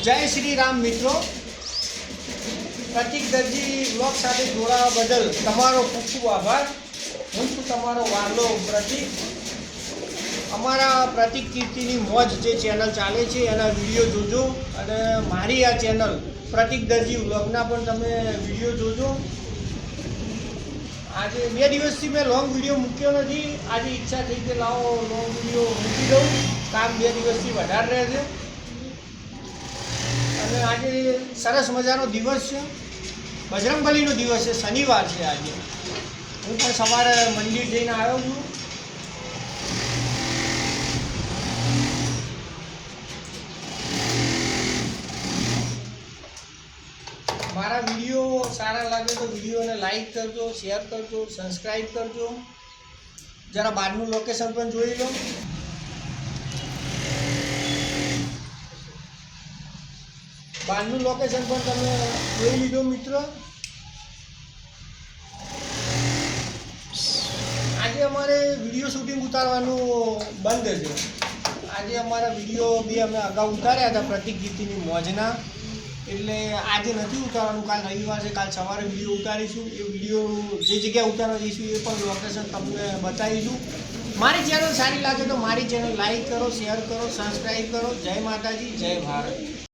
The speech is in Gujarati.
जय श्री राम मित्रों, प्रतीक दर्जी ब्लॉग साथे जोड़ावा बदल तमारो खूब खूब आभार। हूँ छूं तमारो वालो प्रतीक। अमारा प्रतीक कीर्तिनी मौज जे चेनल चाले छे एना विडियो जोजो अने मारी आ चेनल प्रतीक दर्जी ब्लॉगना पण तमे विडियो जोजो। आज 2 दिवसथी मैं लॉन्ग विडियो मूक्यो नथी। आज इच्छा थई के लावो लॉन्ग विडियो मूकी दऊं, काम 2 दिवसथी वधारे रहे छे। અને આજે સરસ મજાનો દિવસ છે, બજરંગબલીનો દિવસ છે, શનિવાર છે આજે। હું પણ સવારે મંદિર જઈને આવ્યો છું। મારા વિડીયો સારા લાગે તો વિડીયોને લાઈક કરજો, શેર કરજો, સબસ્ક્રાઈબ કરજો। જરા બહારનું લોકેશન પણ જોઈ લો। બહારનું લોકેશન પણ તમે જોઈ લીધો મિત્રો। આજે અમારે વિડીયો શૂટિંગ ઉતારવાનું બંધ છે। આજે અમારા વિડીયો બી અમે અગાઉ ઉતાર્યા હતા પ્રતીક ગીતીની મોજના, એટલે આજે નથી ઉતારવાનું। કાલ રવિવાર છે, કાલ સવારે વિડીયો ઉતારીશું। એ વિડીયો જે જગ્યાએ ઉતારવા જઈશું એ પણ લોકેશન તમને બતાવીશું। મારી ચેનલ સારી લાગે તો મારી ચેનલ લાઈક કરો, શેર કરો, સબસ્ક્રાઈબ કરો। જય માતાજી, જય ભારત।